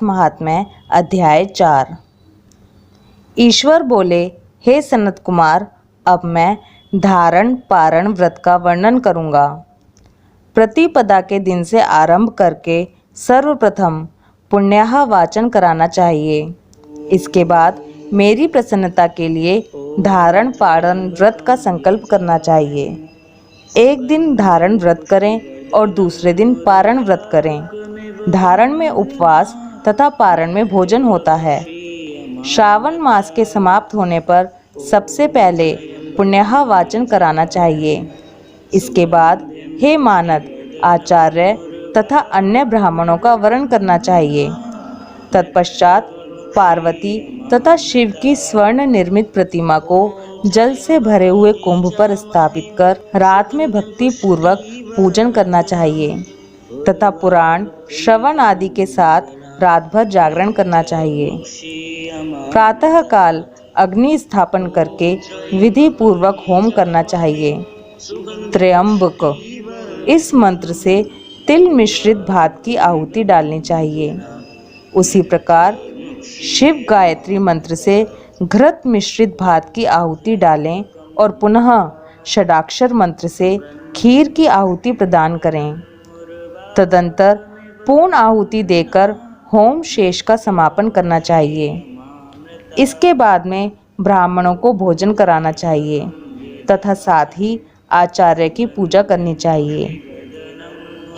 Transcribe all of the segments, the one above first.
महात्म्य अध्याय 4। ईश्वर बोले, हे सनत कुमार, अब मैं धारण पारण व्रत का वर्णन करूँगा। प्रतिपदा के दिन से आरंभ करके सर्वप्रथम पुण्याह वाचन कराना चाहिए। इसके बाद मेरी प्रसन्नता के लिए धारण पारण व्रत का संकल्प करना चाहिए। एक दिन धारण व्रत करें और दूसरे दिन पारण व्रत करें। धारण में उपवास तथा पारण में भोजन होता है। श्रावण मास के समाप्त होने पर सबसे पहले पुण्याह वाचन कराना चाहिए। इसके बाद हे मानद, आचार्य तथा अन्य ब्राह्मणों का वरण करना चाहिए। तत्पश्चात पार्वती तथा शिव की स्वर्ण निर्मित प्रतिमा को जल से भरे हुए कुंभ पर स्थापित कर रात में भक्ति पूर्वक पूजन करना चाहिए तथा पुराण श्रवण आदि के साथ रात भर जागरण करना चाहिए। प्रातः काल अग्नि स्थापन करके विधि पूर्वक होम करना चाहिए। त्र्यंबक, इस मंत्र से तिल मिश्रित भात की आहुति डालनी चाहिए। उसी प्रकार शिव गायत्री मंत्र से घृत मिश्रित भात की आहुति डालें और पुनः षडाक्षर मंत्र से खीर की आहुति प्रदान करें। तदंतर पूर्ण आहुति देकर होम शेष का समापन करना चाहिए। इसके बाद में ब्राह्मणों को भोजन कराना चाहिए तथा साथ ही आचार्य की पूजा करनी चाहिए।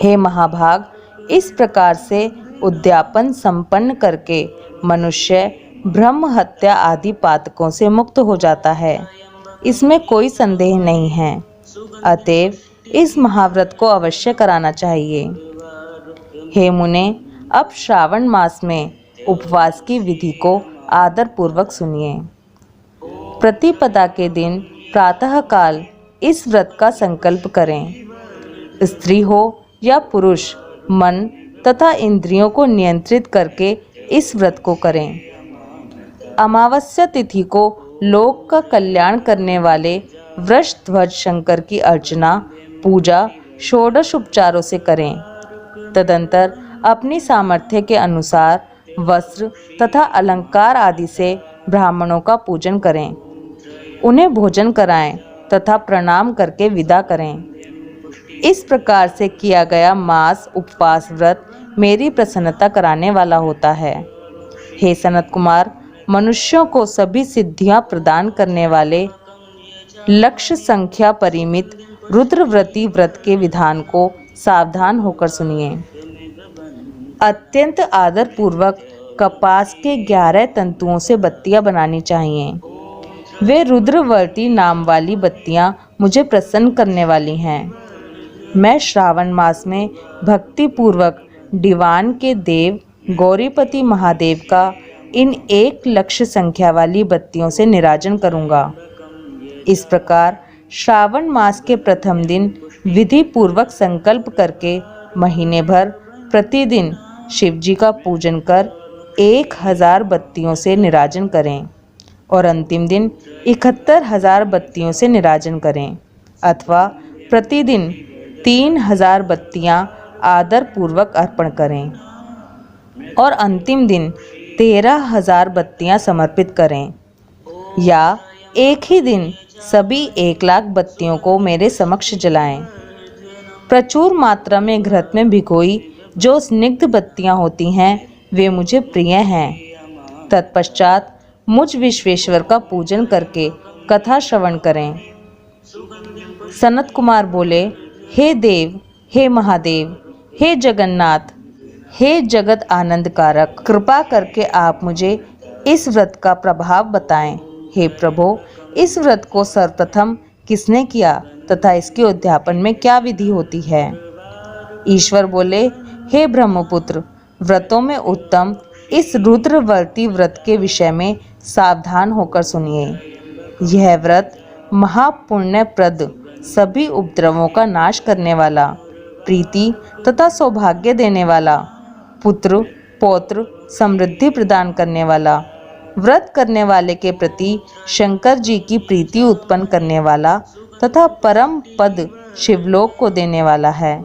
हे महाभाग, इस प्रकार से उद्यापन संपन्न करके मनुष्य ब्रह्म हत्या आदि पातकों से मुक्त हो जाता है। इसमें कोई संदेह नहीं है। अतएव इस महाव्रत को अवश्य कराना चाहिए। हे मुने, अब श्रावण मास में उपवास की विधि को आदर पूर्वक सुनिए। प्रतिपदा के दिन प्रातः काल इस व्रत का संकल्प करें। स्त्री हो या पुरुष, मन तथा इंद्रियों को नियंत्रित करके इस व्रत को करें। अमावस्या तिथि को लोक का कल्याण करने वाले वृषध्वज शंकर की अर्चना पूजा षोडश उपचारों से करें। तदंतर अपनी सामर्थ्य के अनुसार वस्त्र तथा अलंकार आदि से ब्राह्मणों का पूजन करें। उन्हें भोजन कराएं तथा प्रणाम करके विदा करें। इस प्रकार से किया गया मास उपवास व्रत मेरी प्रसन्नता कराने वाला होता है। हे सनत कुमार, मनुष्यों को सभी सिद्धियां प्रदान करने वाले लक्ष्य संख्या परिमित रुद्रव्रती व्रत के विधान को सावधान होकर सुनिए। अत्यंत आदर पूर्वक कपास के 11 तंतुओं से बत्तियां बनानी चाहिए। वे रुद्रवर्ती नाम वाली बत्तियां मुझे प्रसन्न करने वाली हैं। मैं श्रावण मास में भक्ति पूर्वक दीवान के देव गौरीपति महादेव का इन 1 लक्ष संख्या वाली बत्तियों से निराजन करूंगा। इस प्रकार श्रावण मास के प्रथम दिन विधि पूर्वक संकल्प करके महीने भर प्रतिदिन शिवजी का पूजन कर 1000 बत्तियों से निराजन करें और अंतिम दिन 71,000 बत्तियों से निराजन करें अथवा प्रतिदिन 3000 बत्तियां आदर पूर्वक अर्पण करें और अंतिम दिन 13,000 बत्तियां समर्पित करें, या एक ही दिन सभी 1 लाख बत्तियों को मेरे समक्ष जलाएं। प्रचुर मात्रा में घृत में भिगोई जो स्निग्ध बत्तियां होती हैं वे मुझे प्रिय हैं। तत्पश्चात मुझ विश्वेश्वर का पूजन करके कथा श्रवण करें। सनत कुमार बोले, हे देव, हे महादेव, हे जगन्नाथ, हे जगत आनंद कारक, कृपा करके आप मुझे इस व्रत का प्रभाव बताएं। हे प्रभो, इस व्रत को सर्वप्रथम किसने किया तथा इसके उद्यापन में क्या विधि होती है? ईश्वर बोले, हे ब्रह्मपुत्र, व्रतों में उत्तम इस रुद्रवर्ती व्रत के विषय में सावधान होकर सुनिए। यह व्रत महापुण्यप्रद, सभी उपद्रवों का नाश करने वाला, प्रीति तथा सौभाग्य देने वाला, पुत्र पौत्र समृद्धि प्रदान करने वाला, व्रत करने वाले के प्रति शंकर जी की प्रीति उत्पन्न करने वाला तथा परम पद शिवलोक को देने वाला है।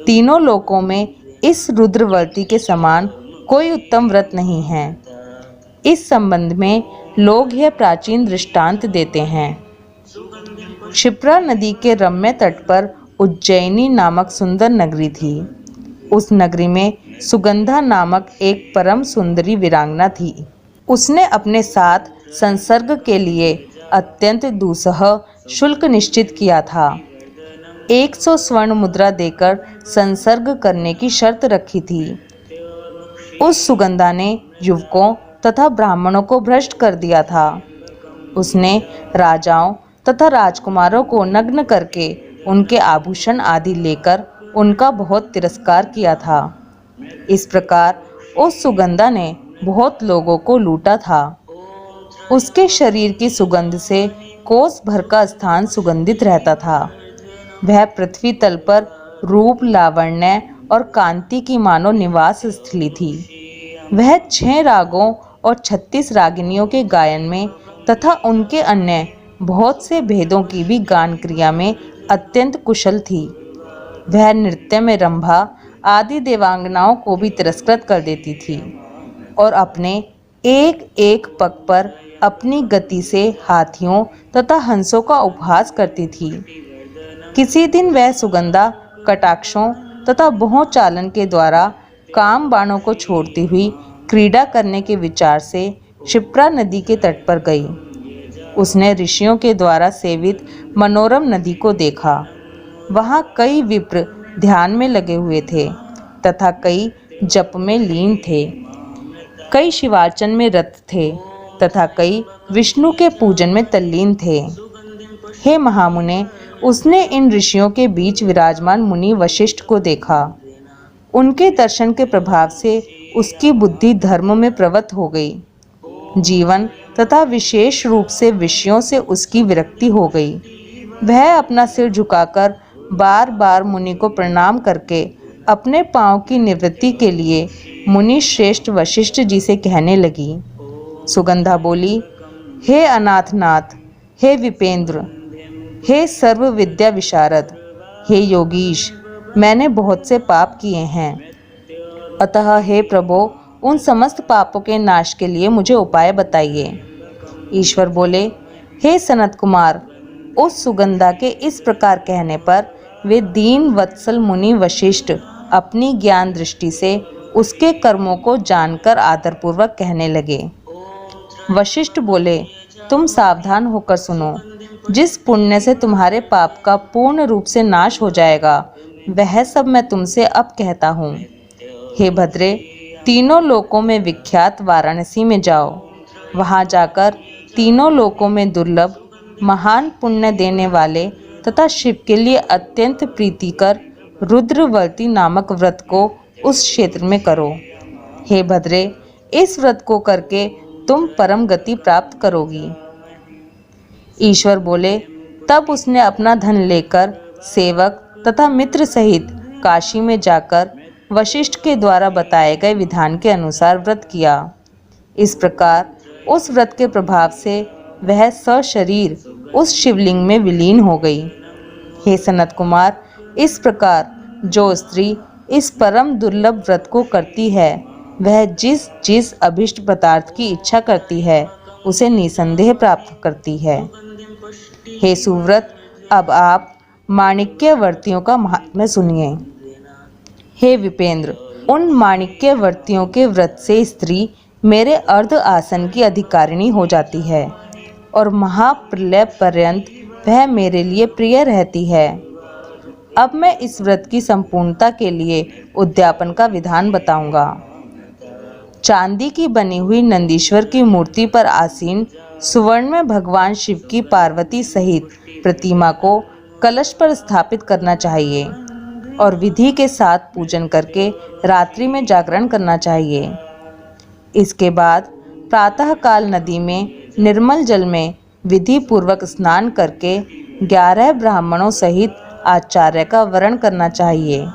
तीनों लोकों में इस रुद्रवर्ती के समान कोई उत्तम व्रत नहीं है। इस संबंध में लोग यह प्राचीन दृष्टांत देते हैं। क्षिप्रा नदी के रम्य तट पर उज्जैनी नामक सुंदर नगरी थी। उस नगरी में सुगंधा नामक एक परम सुंदरी वीरांगना थी। उसने अपने साथ संसर्ग के लिए अत्यंत दुस्सह शुल्क निश्चित किया था। 100 स्वर्ण मुद्रा देकर संसर्ग करने की शर्त रखी थी। उस सुगंधा ने युवकों तथा ब्राह्मणों को भ्रष्ट कर दिया था। उसने राजाओं तथा राजकुमारों को नग्न करके उनके आभूषण आदि लेकर उनका बहुत तिरस्कार किया था। इस प्रकार उस सुगंधा ने बहुत लोगों को लूटा था। उसके शरीर की सुगंध से कोस भर का स्थान सुगंधित रहता था। वह पृथ्वी तल पर रूप, लावण्य और कांति की मानो निवास स्थली थी। वह 6 रागों और 36 रागिनियों के गायन में तथा उनके अन्य बहुत से भेदों की भी गान क्रिया में अत्यंत कुशल थी। वह नृत्य में रंभा आदि देवांगनाओं को भी तिरस्कृत कर देती थी और अपने एक एक पग पर अपनी गति से हाथियों तथा हंसों का उपहास करती थी। किसी दिन वह सुगंधा कटाक्षों तथा बहु चालन के द्वारा काम बाणों को छोड़ती हुई क्रीड़ा करने के विचार से क्षिप्रा नदी के तट पर गई। उसने ऋषियों के द्वारा सेवित मनोरम नदी को देखा। वहाँ कई विप्र ध्यान में लगे हुए थे तथा कई जप में लीन थे। कई शिवार्चन में रत थे तथा कई विष्णु के पूजन में तल्लीन थे। हे महामुने, उसने इन ऋषियों के बीच विराजमान मुनि वशिष्ठ को देखा। उनके दर्शन के प्रभाव से उसकी बुद्धि धर्म में प्रवृत्त हो गई। जीवन तथा विशेष रूप से विषयों से उसकी विरक्ति हो गई। वह अपना सिर झुकाकर बार बार मुनि को प्रणाम करके अपने पांव की निवृत्ति के लिए मुनि श्रेष्ठ वशिष्ठ जी से कहने लगी। सुगंधा बोली, हे अनाथनाथ, हे विपेंद्र, हे सर्व विद्या विशारद, हे योगीश, मैंने बहुत से पाप किए हैं। अतः हे प्रभो, उन समस्त पापों के नाश के लिए मुझे उपाय बताइए। ईश्वर बोले, हे सनत कुमार, उस सुगंधा के इस प्रकार कहने पर वे दीन वत्सल मुनि वशिष्ठ अपनी ज्ञान दृष्टि से उसके कर्मों को जानकर आदरपूर्वक कहने लगे। वशिष्ठ बोले, तुम सावधान होकर सुनो। जिस पुण्य से तुम्हारे पाप का पूर्ण रूप से नाश हो जाएगा, वह सब मैं तुमसे अब कहता हूँ। हे भद्रे, तीनों लोकों में विख्यात वाराणसी में जाओ। वहाँ जाकर तीनों लोकों में दुर्लभ, महान पुण्य देने वाले तथा शिव के लिए अत्यंत प्रीतिकर रुद्रवर्ती नामक व्रत को उस क्षेत्र में करो। हे भद्रे, इस व्रत को करके तुम परम गति प्राप्त करोगी। ईश्वर बोले, तब उसने अपना धन लेकर सेवक तथा मित्र सहित काशी में जाकर वशिष्ठ के द्वारा बताए गए विधान के अनुसार व्रत किया। इस प्रकार उस व्रत के प्रभाव से वह सशरीर उस शिवलिंग में विलीन हो गई। हे सनत कुमार, इस प्रकार जो स्त्री इस परम दुर्लभ व्रत को करती है, वह जिस जिस अभिष्ट पदार्थ की इच्छा करती है, उसे निसंदेह प्राप्त करती है। हे सुव्रत, अब आप माणिक्यवर्तियों का महात्म्य सुनिए। हे विपेंद्र, उन माणिक्यवर्तियों के व्रत से स्त्री मेरे अर्ध आसन की अधिकारिणी हो जाती है और महाप्रलय पर्यंत वह मेरे लिए प्रिय रहती है। अब मैं इस व्रत की संपूर्णता के लिए उद्यापन का विधान बताऊंगा। चांदी की बनी हुई नंदीश्वर की मूर्ति पर आसीन सुवर्ण में भगवान शिव की पार्वती सहित प्रतिमा को कलश पर स्थापित करना चाहिए और विधि के साथ पूजन करके रात्रि में जागरण करना चाहिए। इसके बाद प्रातःकाल नदी में निर्मल जल में विधि पूर्वक स्नान करके 11 ब्राह्मणों सहित आचार्य का वरण करना चाहिए।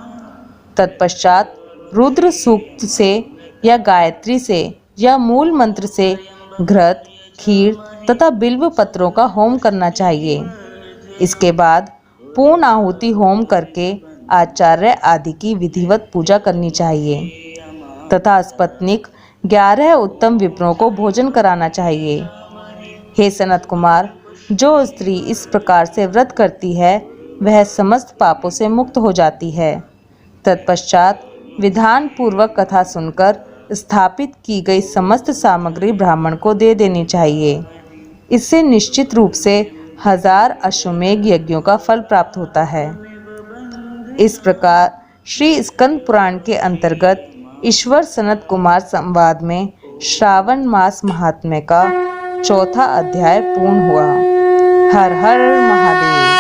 तत्पश्चात रुद्र सूक्त से या गायत्री से या मूल मंत्र से घृत, खीर तथा बिल्व पत्रों का होम करना चाहिए। इसके बाद पूर्ण आहुति होम करके आचार्य आदि की विधिवत पूजा करनी चाहिए। तथा स्पत्निक 11 उत्तम विप्रों को भोजन कराना चाहिए। हे सनत कुमार, जो स्त्री इस प्रकार से व्रत करती है वह समस्त पापों से मुक्त हो जाती है। तत्पश्चात विधान पूर्वक कथा सुनकर स्थापित की गई समस्त सामग्री ब्राह्मण को दे देनी चाहिए। इससे निश्चित रूप से 1000 अश्वमेध यज्ञों का फल प्राप्त होता है। इस प्रकार श्री स्कंद पुराण के अंतर्गत ईश्वर सनत कुमार संवाद में श्रावण मास महात्म्य का 4था अध्याय पूर्ण हुआ। हर हर महादेव।